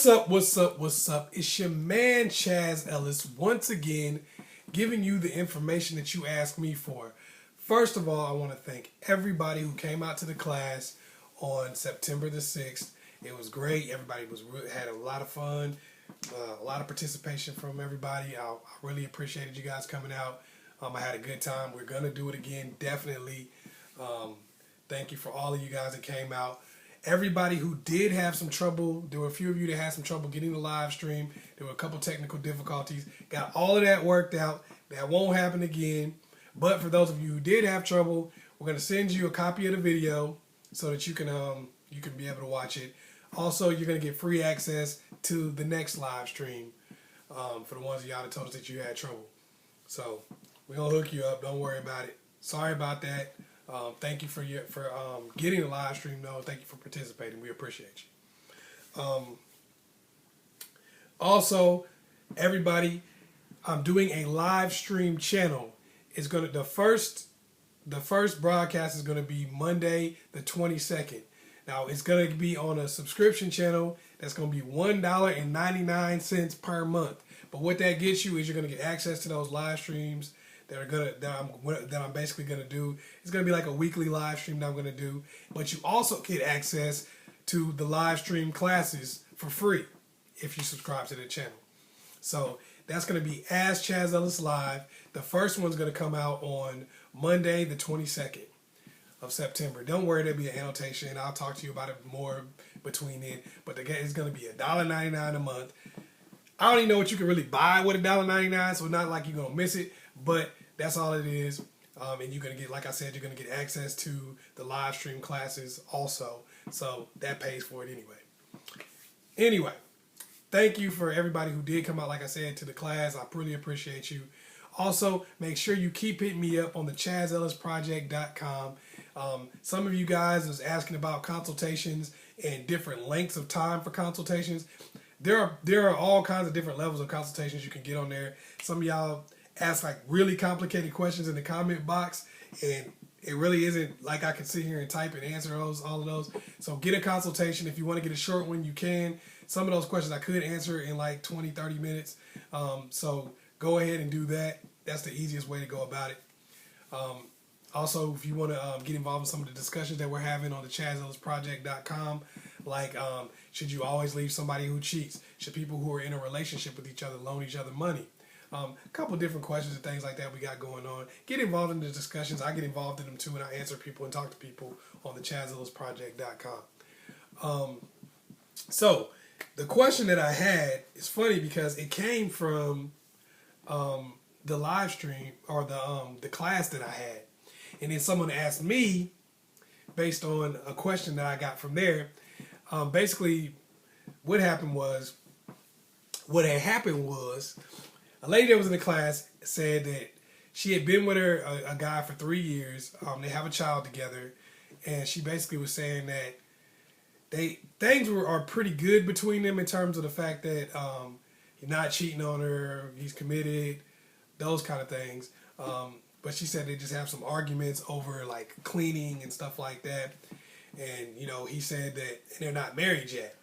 What's up? It's your man Chaz Ellis once again giving you the information that you asked me for. First of all, I want to thank everybody who came out to the class on September the 6th. It was great. Everybody had a lot of fun, a lot of participation from everybody. I really appreciated you guys coming out. I had a good time. We're going to do it again, definitely. Thank you for all of you guys that came out. Everybody who did have some trouble, there were a few of you that had some trouble getting the live stream. There were a couple technical difficulties. Got all of that worked out. That won't happen again. But for those of you who did have trouble, we're going to send you a copy of the video so that you can be able to watch it. Also, you're going to get free access to the next live stream for the ones of y'all that told us that you had trouble. So we're going to hook you up. Don't worry about it. Sorry about that. Thank you for getting the live stream, though. Thank you for participating. We appreciate you. Also, everybody, I'm doing a live stream channel. It's the first broadcast is gonna be Monday the 22nd. Now it's gonna be on a subscription channel that's gonna be $1.99 per month. But what that gets you is you're gonna get access to those live streams that I'm basically gonna do. It's gonna be like a weekly live stream that I'm gonna do. But you also get access to the live stream classes for free if you subscribe to the channel. So that's gonna be Ask Chazzellis Live. The first one's gonna come out on Monday the 22nd of September. Don't worry, there'll be an annotation. I'll talk to you about it more between then. But it's gonna be $1.99 a month. I don't even know what you can really buy with $1.99, so it's not like you're gonna miss it. But that's all it is. And you're going to get, like I said, you're going to get access to the live stream classes also. So that pays for it anyway. Anyway, thank you for everybody who did come out, like I said, to the class. I really appreciate you. Also, make sure you keep hitting me up on the askchazzellisproject.com. Some of you guys was asking about consultations and different lengths of time for consultations. There are all kinds of different levels of consultations you can get on there. Some of y'all ask like really complicated questions in the comment box, and it really isn't like I can sit here and type and answer all of those. So get a consultation. If you want to get a short one, you can. Some of those questions I could answer in like 20-30 minutes. So go ahead and do that. That's the easiest way to go about it. Also, if you want to get involved in some of the discussions that we're having on the askchazzellisproject.com, like should you always leave somebody who cheats? Should people who are in a relationship with each other loan each other money? A couple of different questions and things like that we got going on. Get involved in the discussions. I get involved in them too, and I answer people and talk to people on the askchazzellisproject.com. So the question that I had is funny because it came from the live stream or the class that I had, and then someone asked me based on a question that I got from there. Basically, what had happened was. A lady that was in the class said that she had been with a guy for 3 years. They have a child together, and she basically was saying that things are pretty good between them in terms of the fact that he's not cheating on her, he's committed, those kind of things. But she said they just have some arguments over like cleaning and stuff like that. And he said that they're not married yet.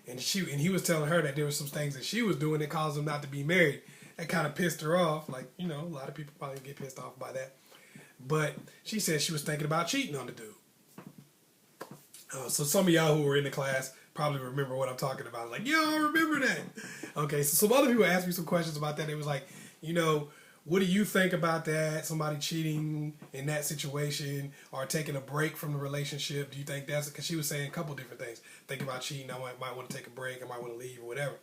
And he was telling her that there were some things that she was doing that caused them not to be married. That kind of pissed her off. Like, a lot of people probably get pissed off by that. But she said she was thinking about cheating on the dude. So some of y'all who were in the class probably remember what I'm talking about. Like, yo, I remember that. Okay, so some other people asked me some questions about that. It was like, what do you think about that? Somebody cheating in that situation or taking a break from the relationship. Do you think that's... Because she was saying a couple different things. Thinking about cheating, I might want to take a break. I might want to leave or whatever.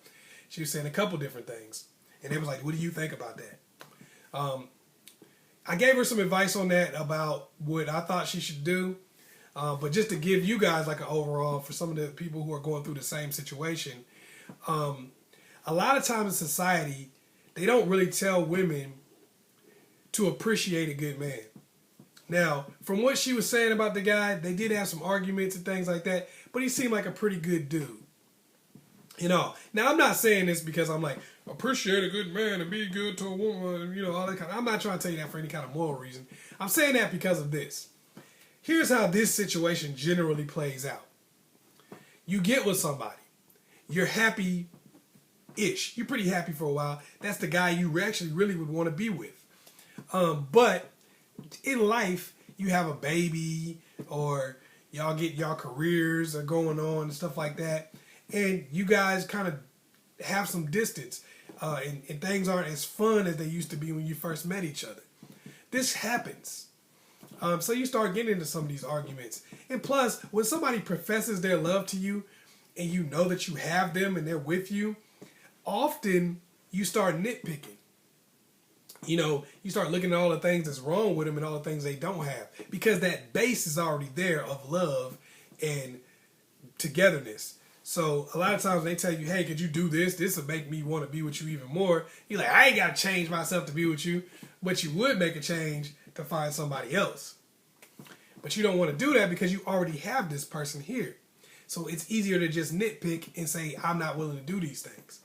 She was saying a couple different things. And it was like, what do you think about that? I gave her some advice on that about what I thought she should do. But just to give you guys like an overall for some of the people who are going through the same situation. A lot of times in society, they don't really tell women to appreciate a good man. Now, from what she was saying about the guy, they did have some arguments and things like that, but he seemed like a pretty good dude. Now I'm not saying this because I'm like, appreciate a good man and be good to a woman, all that kind of... I'm not trying to tell you that for any kind of moral reason. I'm saying that because of this. Here's how this situation generally plays out. You get with somebody. you're happy-ish. You're pretty happy for a while. That's the guy you actually really would want to be with. But in life, you have a baby, or y'all get y'all careers are going on and stuff like that, and you guys kind of have some distance, and things aren't as fun as they used to be when you first met each other. This happens. So you start getting into some of these arguments. And plus, when somebody professes their love to you and you know that you have them and they're with you, often you start nitpicking. You know, you start looking at all the things that's wrong with them and all the things they don't have, because that base is already there of love and togetherness. So a lot of times they tell you, hey, could you do this? This will make me want to be with you even more. You're like, I ain't got to change myself to be with you. But you would make a change to find somebody else. But you don't want to do that because you already have this person here. So it's easier to just nitpick and say, I'm not willing to do these things.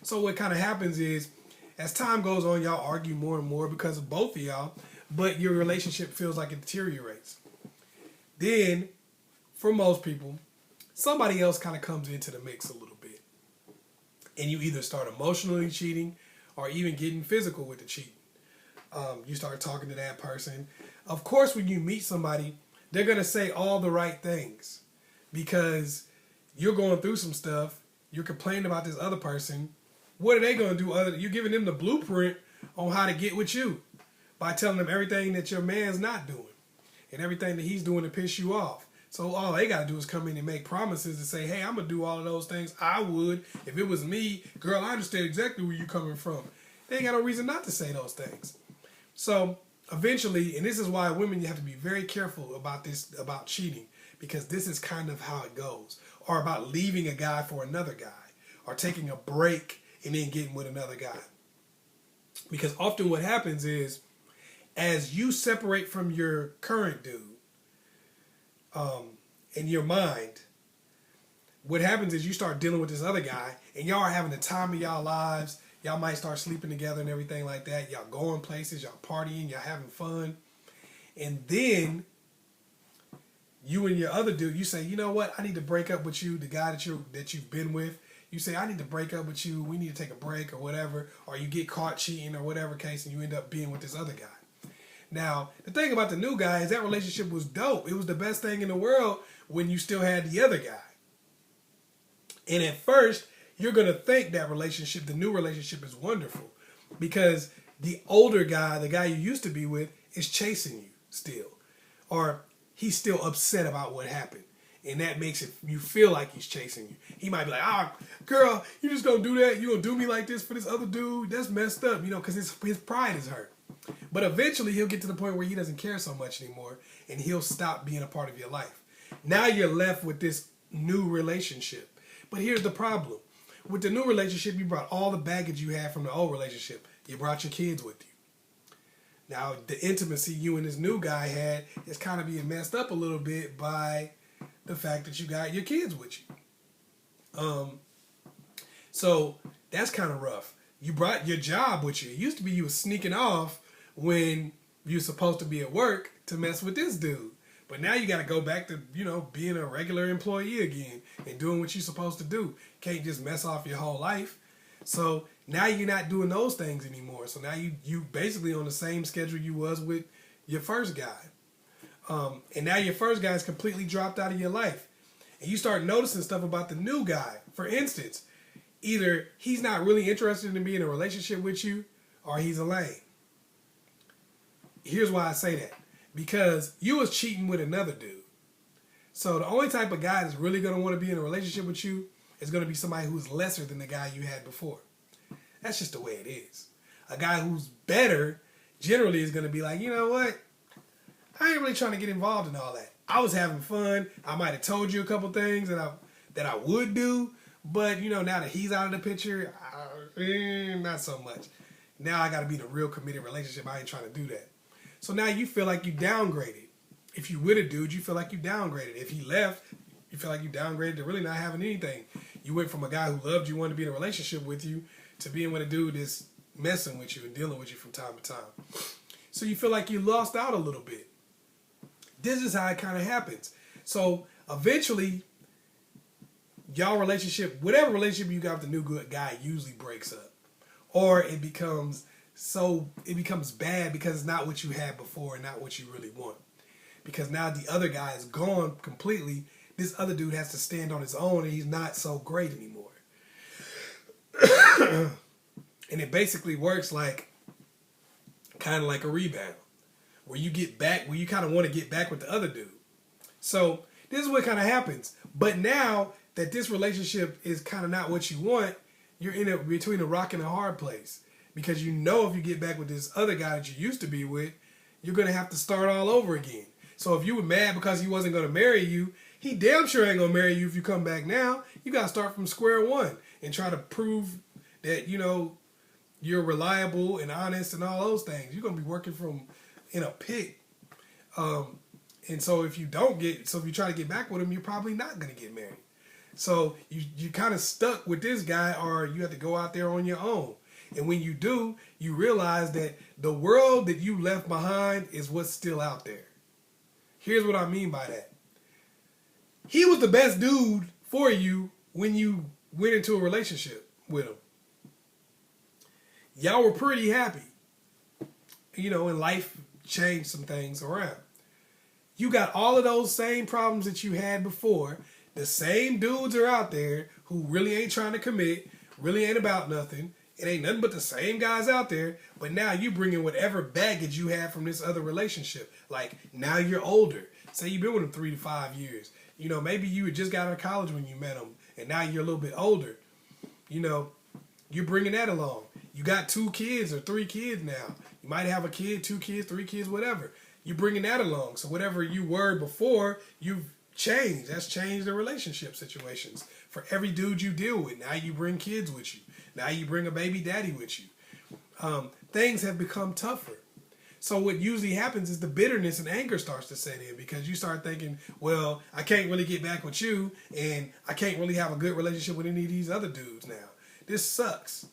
So what kind of happens is, as time goes on, y'all argue more and more because of both of y'all, but your relationship feels like it deteriorates. Then, for most people, somebody else kind of comes into the mix a little bit. And you either start emotionally cheating or even getting physical with the cheating. You start talking to that person. Of course, when you meet somebody, they're going to say all the right things because you're going through some stuff. You're complaining about this other person. What are they going to do other than you're giving them the blueprint on how to get with you by telling them everything that your man's not doing and everything that he's doing to piss you off. So all they got to do is come in and make promises and say, hey, I'm going to do all of those things I would if it was me. Girl, I understand exactly where you're coming from. They ain't got no reason not to say those things. So eventually, and this is why women, you have to be very careful about this, about cheating, because this is kind of how it goes. Or about leaving a guy for another guy, or taking a break and then getting with another guy. Because often what happens is, as you separate from your current dude, in your mind, what happens is you start dealing with this other guy, and y'all are having the time of y'all lives. Y'all might start sleeping together and everything like that. Y'all going places, y'all partying, y'all having fun. And then you and your other dude, you say, you know what? I need to break up with you, the guy that you've been with. You say, I need to break up with you. We need to take a break or whatever. Or you get caught cheating or whatever case, and you end up being with this other guy. Now, the thing about the new guy is that relationship was dope. It was the best thing in the world when you still had the other guy. And at first, you're going to think that relationship, the new relationship, is wonderful because the older guy, the guy you used to be with, is chasing you still. Or he's still upset about what happened. And that makes it you feel like he's chasing you. He might be like, girl, you just gonna do that? You gonna do me like this for this other dude? That's messed up, because his pride is hurt. But eventually he'll get to the point where he doesn't care so much anymore, and he'll stop being a part of your life. Now you're left with this new relationship. But here's the problem. With the new relationship, you brought all the baggage you had from the old relationship. You brought your kids with you. Now, the intimacy you and this new guy had is kind of being messed up a little bit by the fact that you got your kids with you. So that's kind of rough. You brought your job with you. It used to be you were sneaking off when you were supposed to be at work to mess with this dude. But now you got to go back to, being a regular employee again and doing what you're supposed to do. Can't just mess off your whole life. So now you're not doing those things anymore. So now you basically on the same schedule you was with your first guy. And now your first guy is completely dropped out of your life. And you start noticing stuff about the new guy. For instance, either he's not really interested in being in a relationship with you or he's a lame. Here's why I say that. Because you was cheating with another dude. So the only type of guy that's really going to want to be in a relationship with you is going to be somebody who's lesser than the guy you had before. That's just the way it is. A guy who's better generally is going to be like, you know what? I ain't really trying to get involved in all that. I was having fun. I might have told you a couple things that I would do. But, now that he's out of the picture, not so much. Now I got to be in a real committed relationship. I ain't trying to do that. So now you feel like you downgraded. If you with a dude, you feel like you downgraded. If he left, you feel like you downgraded to really not having anything. You went from a guy who loved you, wanted to be in a relationship with you, to being with a dude that's messing with you and dealing with you from time to time. So you feel like you lost out a little bit. This is how it kind of happens. So eventually, y'all relationship, whatever relationship you got with the new good guy, usually breaks up, or it becomes bad because it's not what you had before and not what you really want. Because now the other guy is gone completely. This other dude has to stand on his own, and he's not so great anymore. And it basically works like kind of like a rebound, where you get back, where you kind of want to get back with the other dude. So this is what kind of happens. But now that this relationship is kind of not what you want, you're in between a rock and a hard place. Because you know if you get back with this other guy that you used to be with, you're going to have to start all over again. So if you were mad because he wasn't going to marry you, he damn sure ain't going to marry you if you come back now. You got to start from square one and try to prove that, you know, you're reliable and honest and all those things. You're going to be working in a pit. And so if you try to get back with him, you're probably not going to get married. So you kind of stuck with this guy, or you have to go out there on your own. And when you do, you realize that the world that you left behind is what's still out there. Here's what I mean by that. He was the best dude for you when you went into a relationship with him. Y'all were pretty happy. You know, and life changed some things around. You got all of those same problems that you had before. The same dudes are out there who really ain't trying to commit, really ain't about nothing. It ain't nothing but the same guys out there. But now you bring in whatever baggage you had from this other relationship. Like, now you're older. Say you've been with him 3 to 5 years. You know, maybe you had just got out of college when you met him, and now you're a little bit older. You know, you're bringing that along. You got 2 kids or 3 kids now. You might have a kid, 2 kids, 3 kids, whatever. You're bringing that along. So whatever you were before, you've changed. That's changed the relationship situations. For every dude you deal with, now you bring kids with you. Now you bring a baby daddy with you. Things have become tougher. So what usually happens is the bitterness and anger starts to set in, because you start thinking, well, I can't really get back with you, and I can't really have a good relationship with any of these other dudes now. This sucks.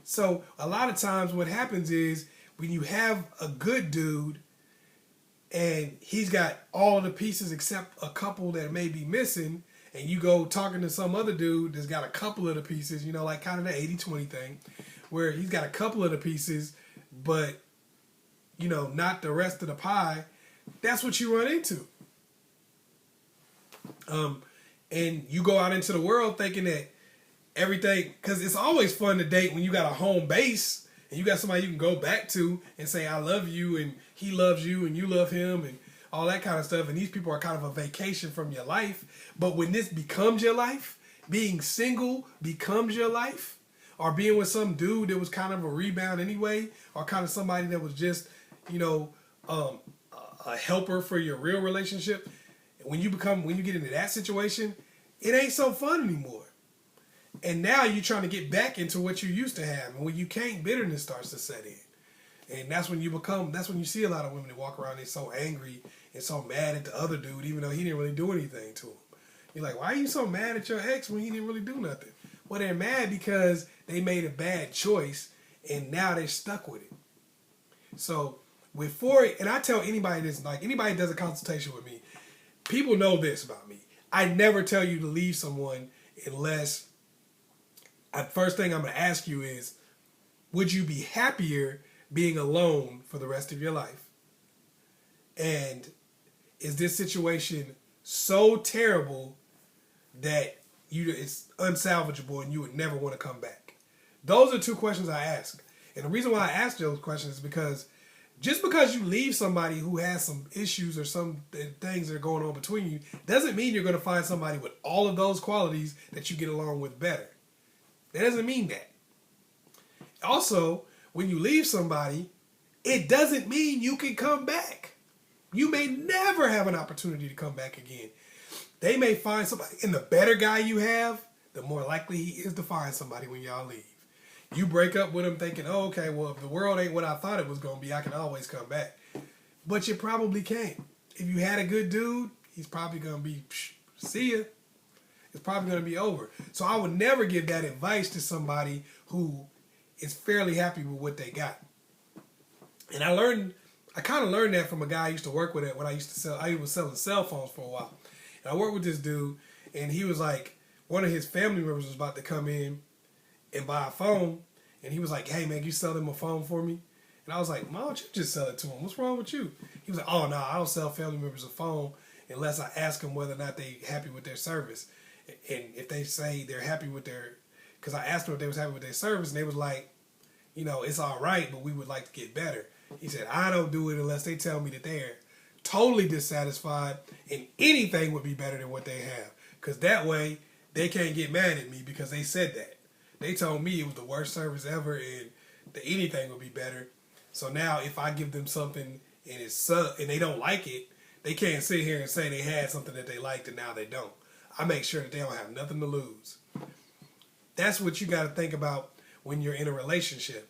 So a lot of times what happens is when you have a good dude and he's got all the pieces except a couple that may be missing, and you go talking to some other dude that's got a couple of the pieces, you know, like kind of the 80-20 thing, where he's got a couple of the pieces, but, you know, not the rest of the pie, that's what you run into. And you go out into the world thinking that everything, because it's always fun to date when you got a home base and you got somebody you can go back to and say, I love you, and he loves you, and you love him, and all that kind of stuff. And these people are kind of a vacation from your life. But when this becomes your life, being single becomes your life, or being with some dude that was kind of a rebound anyway, or kind of somebody that was just, you know, a helper for your real relationship. When you get into that situation, it ain't so fun anymore. And now you're trying to get back into what you used to have. And when you can't, bitterness starts to set in. And that's when you see a lot of women that walk around, they're so angry and so mad at the other dude, even though he didn't really do anything to them. You're like, why are you so mad at your ex when he didn't really do nothing? Well, they're mad because they made a bad choice, and now they're stuck with it. So and I tell anybody this, like anybody that does a consultation with me, people know this about me. I never tell you to leave someone unless, first thing I'm going to ask you is, would you be happier being alone for the rest of your life? And is this situation so terrible that it's unsalvageable and you would never want to come back? Those are 2 questions I ask. And the reason why I ask those questions is because just because you leave somebody who has some issues or some things that are going on between you doesn't mean you're going to find somebody with all of those qualities that you get along with better. That doesn't mean that. Also, when you leave somebody, it doesn't mean you can come back. You may never have an opportunity to come back again. They may find somebody, and the better guy you have, the more likely he is to find somebody when y'all leave. You break up with him thinking, oh, okay, well, if the world ain't what I thought it was going to be, I can always come back. But you probably can't. If you had a good dude, he's probably going to be, see ya. It's probably going to be over. So I would never give that advice to somebody who is fairly happy with what they got. And I kind of learned that from a guy I used to work with when I was selling cell phones for a while. And I worked with this dude, and he was like, one of his family members was about to come in and buy a phone, and he was like, "Hey man, you sell them a phone for me?" And I was like, "Why don't you just sell it to him? What's wrong with you?" He was like, "Oh no, I don't sell family members a phone unless I ask them whether or not they happy with their service, and if they say they're happy with their, because I asked them if they was happy with their service, and they was like, you know, it's all right, but we would like to get better." He said, "I don't do it unless they tell me that they're totally dissatisfied and anything would be better than what they have, because that way they can't get mad at me because they said that. They told me it was the worst service ever and that anything would be better. So now if I give them something and and they don't like it, they can't sit here and say they had something that they liked and now they don't. I make sure that they don't have nothing to lose." That's what you got to think about when you're in a relationship.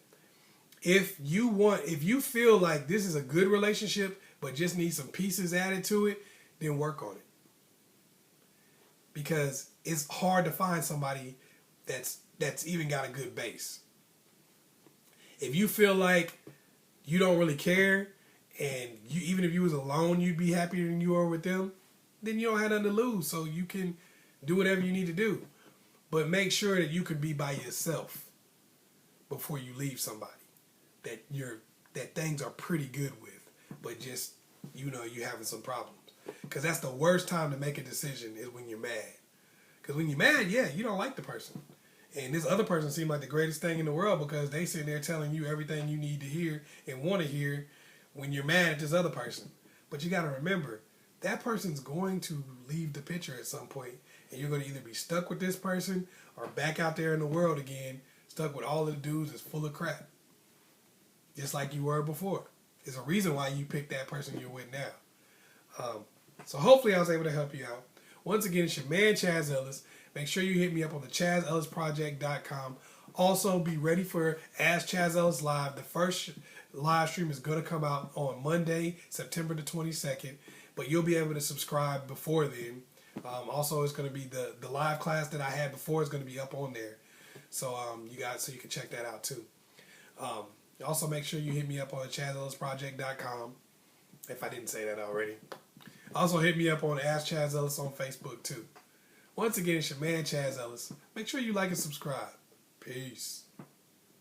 If you feel like this is a good relationship but just need some pieces added to it, then work on it. Because it's hard to find somebody that's even got a good base. If you feel like you don't really care, and even if you was alone, you'd be happier than you are with them, then you don't have nothing to lose. So you can do whatever you need to do. But make sure that you can be by yourself before you leave somebody that things are pretty good with, but just, you know, you having some problems. Because that's the worst time to make a decision, is when you're mad. Because when you're mad, yeah, you don't like the person. And this other person seemed like the greatest thing in the world because they sitting there telling you everything you need to hear and want to hear when you're mad at this other person. But you got to remember, that person's going to leave the picture at some point, and you're going to either be stuck with this person or back out there in the world again, stuck with all of the dudes that's full of crap. Just like you were before. There's a reason why you picked that person you're with now. So hopefully I was able to help you out. Once again, it's your man Chaz Ellis. Make sure you hit me up on the askchazzellisproject.com. Also, be ready for Ask Chaz Ellis Live. The first live stream is going to come out on Monday, September the 22nd. But you'll be able to subscribe before then. Also, it's going to be the live class that I had before is going to be up on there. So you can check that out too. Also, make sure you hit me up on askchazzellisproject.com if I didn't say that already. Also, hit me up on Ask Chaz Ellis on Facebook too. Once again, it's your man Chaz Ellis. Make sure you like and subscribe. Peace.